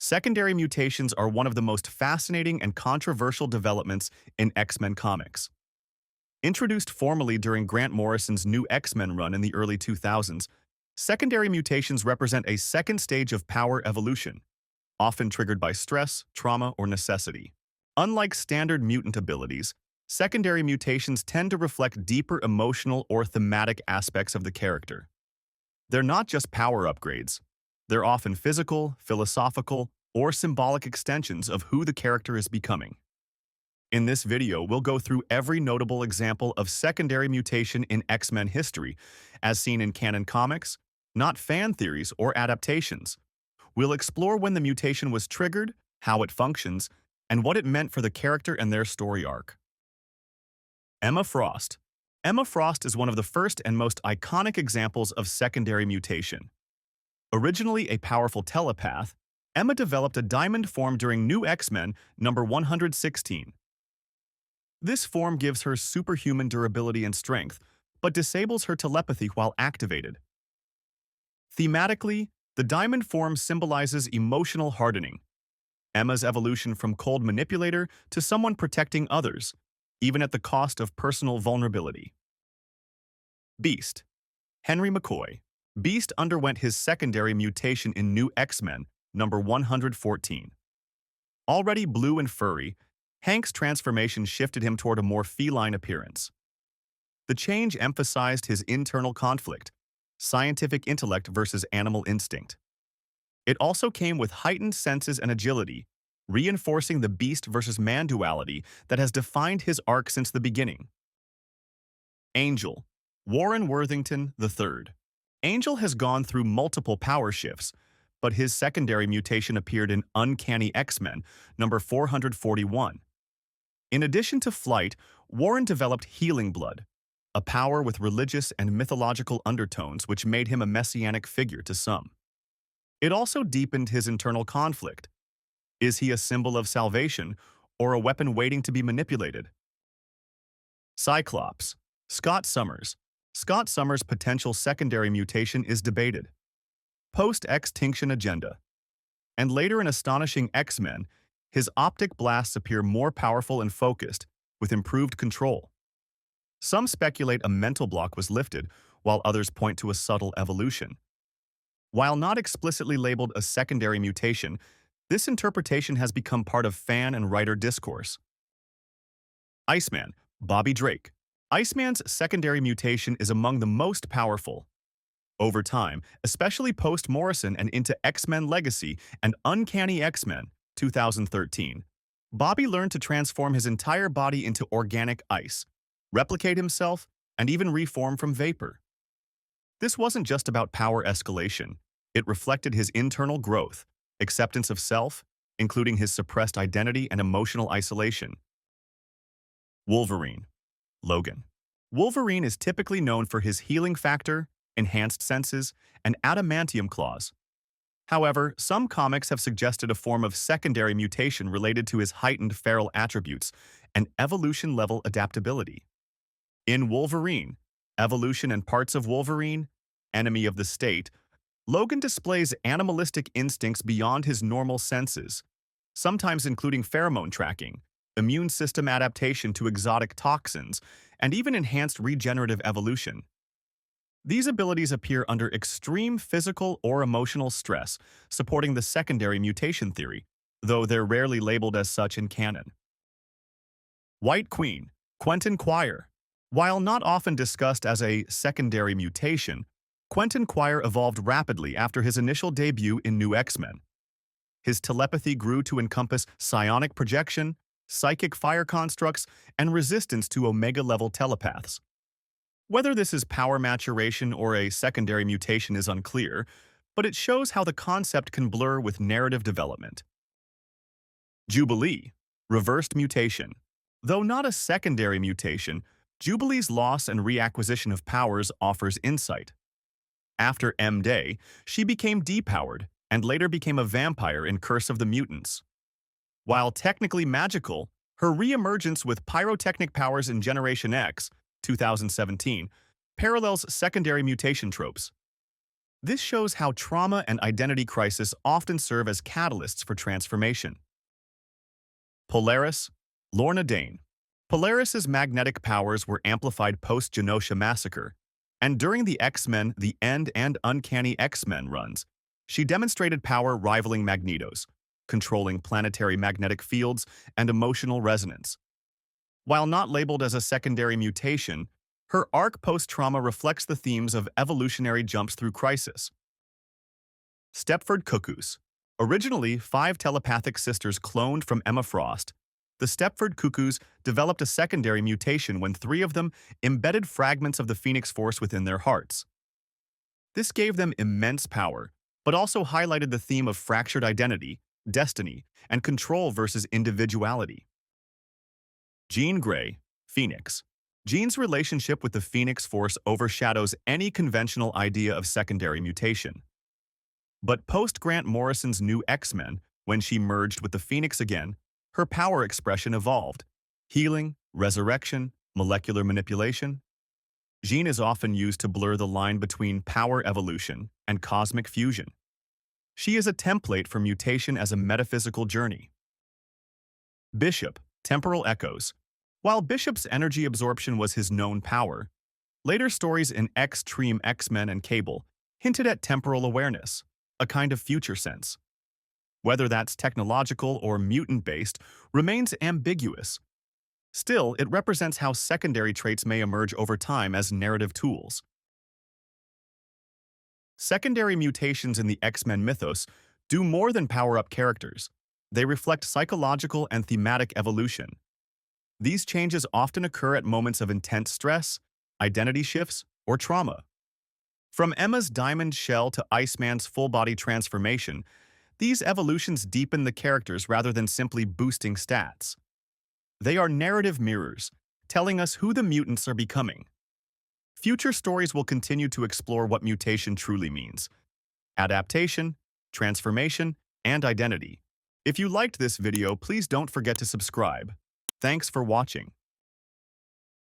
Secondary mutations are one of the most fascinating and controversial developments in X-Men comics. Introduced formally during Grant Morrison's New X-Men run in the early 2000s, secondary mutations represent a second stage of power evolution, often triggered by stress, trauma, or necessity. Unlike standard mutant abilities, secondary mutations tend to reflect deeper emotional or thematic aspects of the character. They're not just power upgrades. They're often physical, philosophical, or symbolic extensions of who the character is becoming. In this video, we'll go through every notable example of secondary mutation in X-Men history, as seen in canon comics, not fan theories or adaptations. We'll explore when the mutation was triggered, how it functions, and what it meant for the character and their story arc. Emma Frost. Emma Frost is one of the first and most iconic examples of secondary mutation. Originally a powerful telepath, Emma developed a diamond form during New X-Men number 116. This form gives her superhuman durability and strength, but disables her telepathy while activated. Thematically, the diamond form symbolizes emotional hardening, Emma's evolution from cold manipulator to someone protecting others, even at the cost of personal vulnerability. Beast. Henry McCoy. Beast underwent his secondary mutation in New X-Men number 114. Already blue and furry, Hank's transformation shifted him toward a more feline appearance. The change emphasized his internal conflict, scientific intellect versus animal instinct. It also came with heightened senses and agility, reinforcing the beast versus man duality that has defined his arc since the beginning. Angel. Warren Worthington III. Angel has gone through multiple power shifts, but his secondary mutation appeared in Uncanny X-Men number 441. In addition to flight, Warren developed healing blood, a power with religious and mythological undertones which made him a messianic figure to some. It also deepened his internal conflict. Is he a symbol of salvation or a weapon waiting to be manipulated? Cyclops. Scott Summers. Scott Summers' potential secondary mutation is debated. Post-extinction agenda. And later in Astonishing X-Men, his optic blasts appear more powerful and focused, with improved control. Some speculate a mental block was lifted, while others point to a subtle evolution. While not explicitly labeled a secondary mutation, this interpretation has become part of fan and writer discourse. Iceman. Bobby Drake. Iceman's secondary mutation is among the most powerful. Over time, especially post-Morrison and into X-Men Legacy and Uncanny X-Men 2013, Bobby learned to transform his entire body into organic ice, replicate himself, and even reform from vapor. This wasn't just about power escalation. It reflected his internal growth, acceptance of self, including his suppressed identity and emotional isolation. Wolverine. Logan. Wolverine is typically known for his healing factor, enhanced senses, and adamantium claws. However, some comics have suggested a form of secondary mutation related to his heightened feral attributes and evolution-level adaptability. In Wolverine, Evolution and Parts of Wolverine, Enemy of the State, Logan displays animalistic instincts beyond his normal senses, sometimes including pheromone tracking, immune system adaptation to exotic toxins, and even enhanced regenerative evolution. These abilities appear under extreme physical or emotional stress, supporting the secondary mutation theory, though they're rarely labeled as such in canon. White Queen. Quentyn Quire. While not often discussed as a secondary mutation, Quentyn Quire evolved rapidly after his initial debut in New X-Men. His telepathy grew to encompass psionic projection, psychic fire constructs, and resistance to Omega-level telepaths. Whether this is power maturation or a secondary mutation is unclear, but it shows how the concept can blur with narrative development. Jubilee. Reversed mutation. Though not a secondary mutation, Jubilee's loss and reacquisition of powers offers insight. After M-Day, she became depowered and later became a vampire in Curse of the Mutants. While technically magical, her re-emergence with pyrotechnic powers in Generation X 2017, parallels secondary mutation tropes. This shows how trauma and identity crisis often serve as catalysts for transformation. Polaris, Lorna Dane. Polaris's magnetic powers were amplified post-Genosha massacre, and during the X-Men The End and Uncanny X-Men runs, she demonstrated power rivaling Magneto's, controlling planetary magnetic fields and emotional resonance. While not labeled as a secondary mutation, her arc post-trauma reflects the themes of evolutionary jumps through crisis. Steepford Cuckus. Originally 5 telepathic sisters cloned from Emma Frost, the Steepford Cuckus developed a secondary mutation when 3 of them embedded fragments of the Phoenix Force within their hearts. This gave them immense power, but also highlighted the theme of fractured identity, destiny, and control versus individuality. Gan Gray, Phoenix. Jean's relationship with the Phoenix Force overshadows any conventional idea of secondary mutation. But post-Grant Morrison's new X-Men, when she merged with the Phoenix again, her power expression evolved. Healing, resurrection, molecular manipulation. Jean is often used to blur the line between power evolution and cosmic fusion. She is a template for mutation as a metaphysical journey. Bishop, Temporal Echoes. While Bishop's energy absorption was his known power, later stories in Extreme X-Men and Cable hinted at temporal awareness, a kind of future sense. Whether that's technological or mutant-based remains ambiguous. Still, it represents how secondary traits may emerge over time as narrative tools. Secondary mutations in the X-Men mythos do more than power up characters. They reflect psychological and thematic evolution. These changes often occur at moments of intense stress, identity shifts, or trauma. From Emma's diamond shell to Iceman's full-body transformation, these evolutions deepen the characters rather than simply boosting stats. They are narrative mirrors, telling us who the mutants are becoming. Future stories will continue to explore what mutation truly means: adaptation, transformation, and identity. If you liked this video, please don't forget to subscribe. Thanks for watching.